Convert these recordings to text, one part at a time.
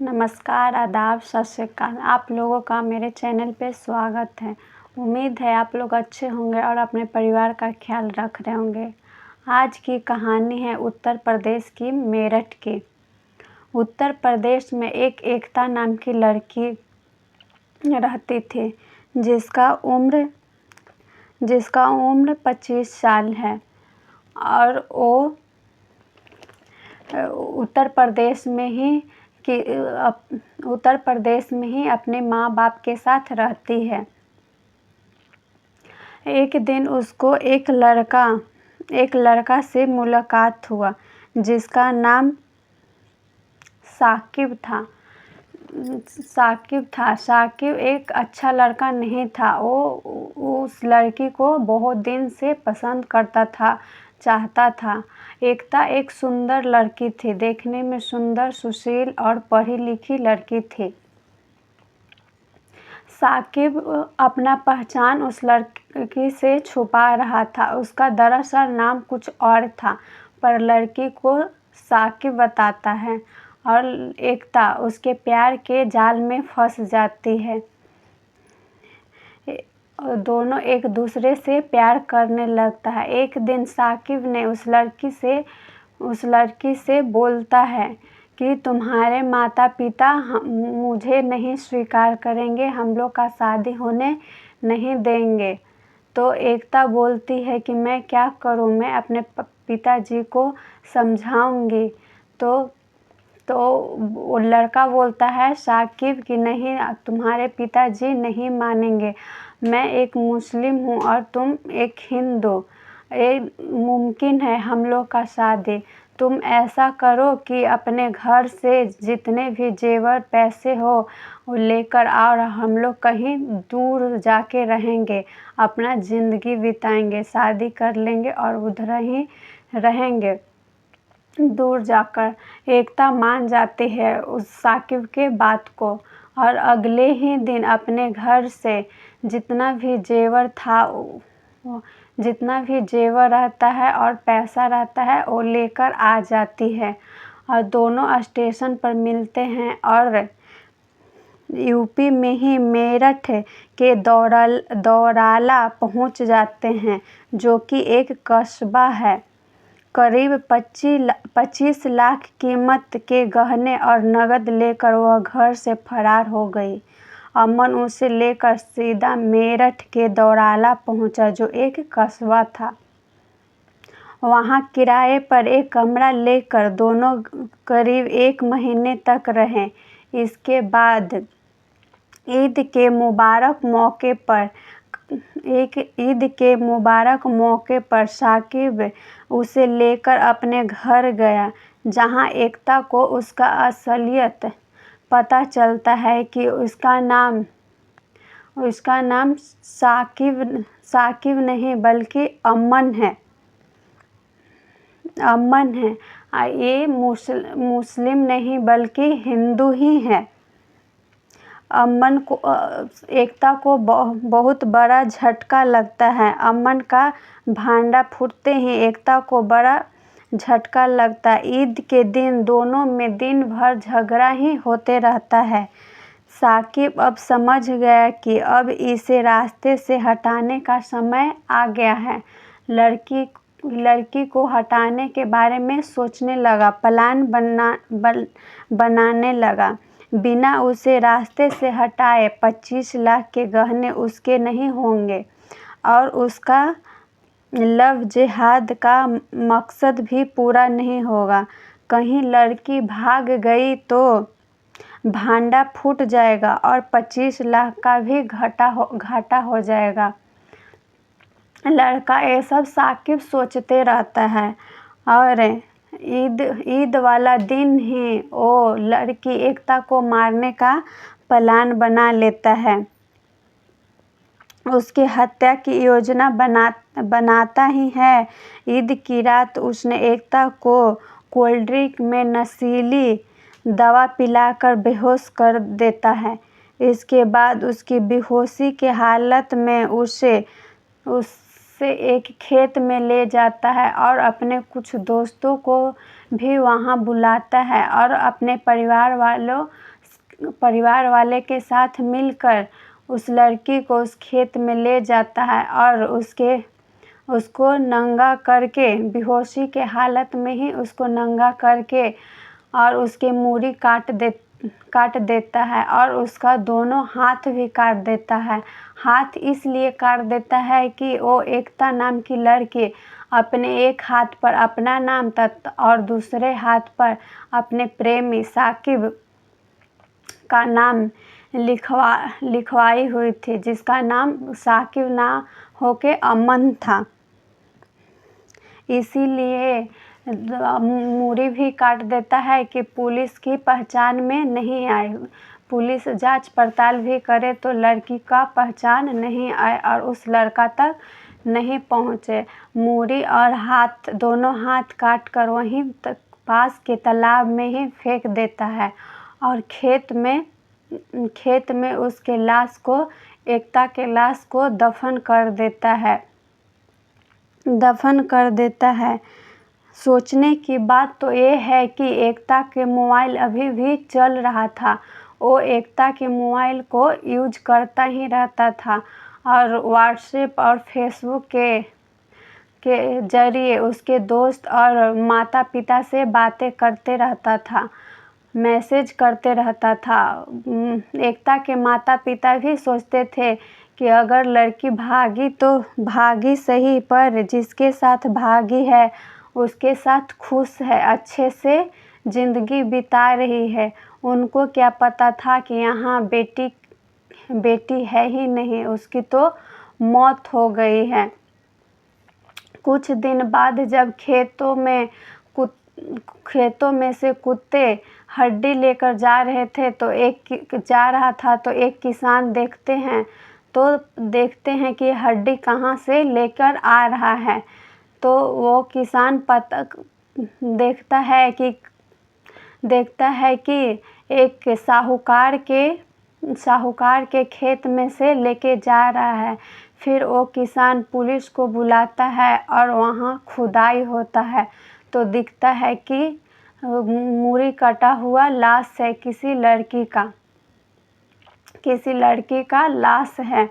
नमस्कार, आदाब, सत श्री अकाल। आप लोगों का मेरे चैनल पे स्वागत है। उम्मीद है आप लोग अच्छे होंगे और अपने परिवार का ख्याल रख रहे होंगे। आज की कहानी है उत्तर प्रदेश की मेरठ की। उत्तर प्रदेश में एक एकता नाम की लड़की रहती थी जिसका उम्र 25 साल है और वो उत्तर प्रदेश में ही अपने माँ बाप के साथ रहती है। एक दिन उसको एक लड़का से मुलाकात हुआ जिसका नाम साकिब था। साकिब एक अच्छा लड़का नहीं था। वो उस लड़की को बहुत दिन से पसंद करता था, चाहता था। एकता एक सुंदर लड़की थी, देखने में सुंदर, सुशील और पढ़ी लिखी लड़की थी। साकिब अपना पहचान उस लड़की से छुपा रहा था। उसका दरअसल नाम कुछ और था, पर लड़की को साकिब बताता है और एकता उसके प्यार के जाल में फंस जाती है। दोनों एक दूसरे से प्यार करने लगता है। एक दिन साकिब ने उस लड़की से बोलता है कि तुम्हारे माता पिता मुझे नहीं स्वीकार करेंगे, हम लोग का शादी होने नहीं देंगे। तो एकता बोलती है कि मैं क्या करूं, मैं अपने पिताजी को समझाऊंगी। तो वो लड़का बोलता है साकिब कि नहीं, तुम्हारे पिताजी नहीं मानेंगे। मैं एक मुस्लिम हूँ और तुम एक हिंदू, ये मुमकिन है हम लोग का शादी। तुम ऐसा करो कि अपने घर से जितने भी जेवर पैसे हो वो लेकर आओ, हम लोग कहीं दूर जाके रहेंगे, अपना ज़िंदगी बिताएंगे, शादी कर लेंगे और उधर ही रहेंगे दूर जाकर। एकता मान जाती है उस साकिब के बात को और अगले ही दिन अपने घर से जितना भी जेवर रहता है और पैसा रहता है वो लेकर आ जाती है और दोनों स्टेशन पर मिलते हैं और यूपी में ही मेरठ के दौराला पहुंच जाते हैं, जो कि एक कस्बा है। करीब 25 लाख कीमत के गहने और नकद लेकर वह घर से फरार हो गई। अमन उसे लेकर सीधा मेरठ के दौराला पहुंचा, जो एक कस्बा था। वहां किराए पर एक कमरा लेकर दोनों करीब 1 महीने तक रहे। इसके बाद ईद के मुबारक मौके पर साकिब उसे लेकर अपने घर गया, जहां एकता को उसका असलियत पता चलता है कि उसका नाम साकिब नहीं बल्कि अमन है। ये मुस्लिम नहीं बल्कि हिंदू ही है। एकता को बहुत बड़ा झटका लगता है। अमन का भांडा फूटते ही एकता को बड़ा झटका लगता है। ईद के दिन दोनों में दिन भर झगड़ा ही होते रहता है। साकिब अब समझ गया कि अब इसे रास्ते से हटाने का समय आ गया है। लड़की को हटाने के बारे में सोचने लगा, प्लान बनाने लगा। बिना उसे रास्ते से हटाए 25 लाख के गहने उसके नहीं होंगे और उसका लव जिहाद का मकसद भी पूरा नहीं होगा। कहीं लड़की भाग गई तो भांडा फूट जाएगा और 25 लाख का भी घाटा हो जाएगा। लड़का ये सब साकिब सोचते रहता है और ईद वाला दिन ही वो लड़की एकता को मारने का प्लान बना लेता है। उसकी हत्या की योजना बनाता ही है। ईद की रात उसने एकता को कोल्ड ड्रिंक में नशीली दवा पिलाकर बेहोश कर देता है। इसके बाद उसकी बेहोशी के हालत में उसे एक खेत में ले जाता है और अपने कुछ दोस्तों को भी वहां बुलाता है और अपने परिवार वालों परिवार वाले के साथ मिलकर उस लड़की को उस खेत में ले जाता है और उसको नंगा करके, बेहोशी के हालत में ही उसको नंगा करके और उसके मूड़ी काट देता है और उसका दोनों हाथ भी काट देता है। हाथ इसलिए काट देता है कि वो एकता नाम की लड़की अपने एक हाथ पर अपना नाम और दूसरे हाथ पर अपने प्रेमी साकिब का नाम लिखवाई हुई थी, जिसका नाम साकिब ना होके अमन था। इसीलिए मूड़ी भी काट देता है कि पुलिस की पहचान में नहीं आए। पुलिस जांच पड़ताल भी करे तो लड़की का पहचान नहीं आए और उस लड़का तक नहीं पहुँचे। मूड़ी और दोनों हाथ काट कर वहीं तक पास के तालाब में ही फेंक देता है और खेत में उसके लाश को, एकता के लाश को दफन कर देता है। सोचने की बात तो ये है कि एकता के मोबाइल अभी भी चल रहा था। वो एकता के मोबाइल को यूज करता ही रहता था और व्हाट्सएप और फेसबुक के जरिए उसके दोस्त और माता पिता से बातें करते रहता था, मैसेज करते रहता था। एकता के माता पिता भी सोचते थे कि अगर लड़की भागी तो भागी सही, पर जिसके साथ भागी है उसके साथ खुश है, अच्छे से ज़िंदगी बिता रही है। उनको क्या पता था कि यहाँ बेटी है ही नहीं, उसकी तो मौत हो गई है। कुछ दिन बाद जब खेतों में से कुत्ते हड्डी लेकर जा रहे थे तो एक किसान देखते हैं कि हड्डी कहाँ से लेकर आ रहा है। तो वो किसान देखता है कि एक साहूकार के खेत में से लेके जा रहा है। फिर वो किसान पुलिस को बुलाता है और वहाँ खुदाई होता है तो दिखता है कि मूड़ी कटा हुआ लाश है, किसी लड़की का लाश है।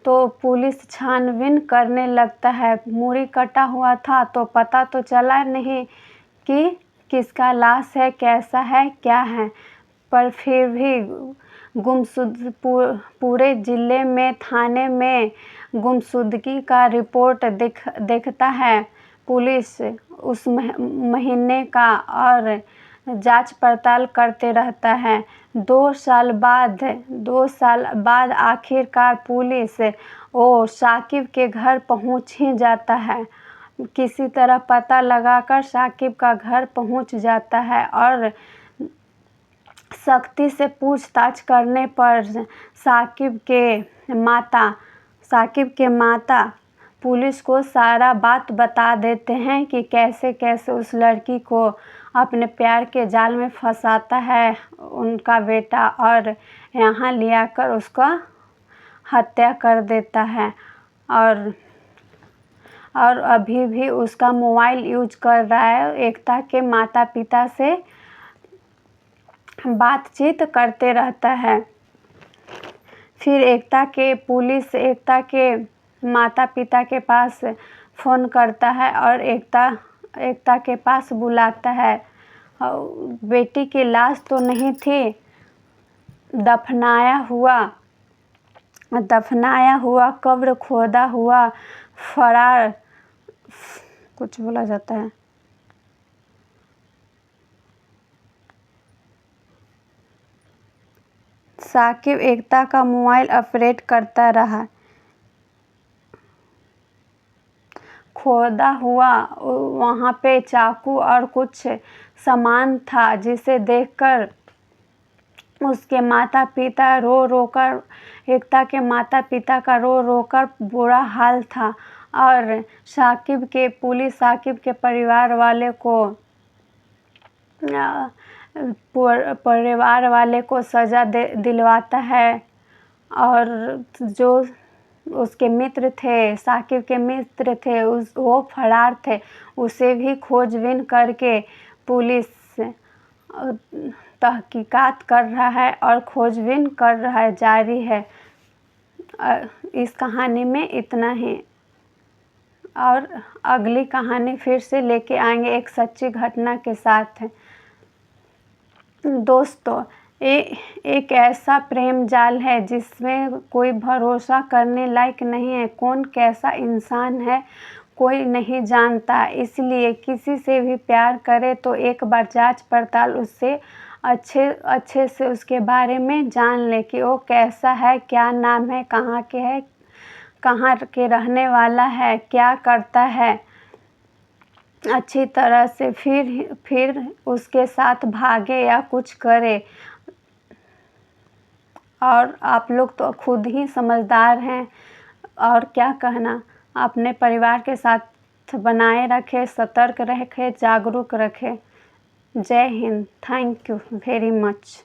तो पुलिस छानबीन करने लगता है। मूड़ी कटा हुआ था तो पता तो चला नहीं कि किसका लाश है, कैसा है, क्या है, पर फिर भी पूरे जिले में थाने में गुमशुदगी का रिपोर्ट देखता है पुलिस उस महीने का और जांच पड़ताल करते रहता है। 2 साल बाद आखिरकार पुलिस वो साकिब के घर पहुंच ही जाता है। किसी तरह पता लगाकर साकिब का घर पहुंच जाता है और सख्ती से पूछताछ करने पर साकिब के माता पुलिस को सारा बात बता देते हैं कि कैसे कैसे उस लड़की को अपने प्यार के जाल में फंसाता है उनका बेटा और यहाँ लाकर उसका हत्या कर देता है और अभी भी उसका मोबाइल यूज कर रहा है। एकता के माता पिता से बातचीत करते रहता है। फिर पुलिस एकता के माता पिता के पास फ़ोन करता है और एकता के पास बुलाता है। बेटी की लाश तो नहीं थी, दफनाया हुआ कब्र खोदा हुआ फरार कुछ बोला जाता है। साकिब एकता का मोबाइल ऑपरेट करता रहा। खोदा हुआ वहाँ पे चाकू और कुछ सामान था जिसे देखकर उसके माता पिता रो कर एकता के माता पिता का रो कर बुरा हाल था और साकिब के परिवार वाले को सज़ा दिलवाता है और जो उसके मित्र थे, साकिब के मित्र थे, वो फरार थे, उसे भी खोजबीन करके तहकीकात कर रहा है और खोजबीन कर रहा है, जारी है। इस कहानी में इतना ही, और अगली कहानी फिर से लेके आएंगे एक सच्ची घटना के साथ। दोस्तों, एक ऐसा प्रेम जाल है जिसमें कोई भरोसा करने लायक नहीं है। कौन कैसा इंसान है कोई नहीं जानता, इसलिए किसी से भी प्यार करे तो एक बार जांच पड़ताल उससे अच्छे से उसके बारे में जान ले कि वो कैसा है, क्या नाम है, कहाँ के रहने वाला है, क्या करता है, अच्छी तरह से फिर उसके साथ भागे या कुछ करे। और आप लोग तो खुद ही समझदार हैं, और क्या कहना। अपने परिवार के साथ बनाए रखें, सतर्क रखें, जागरूक रखें। जय Hind. Thank you very much.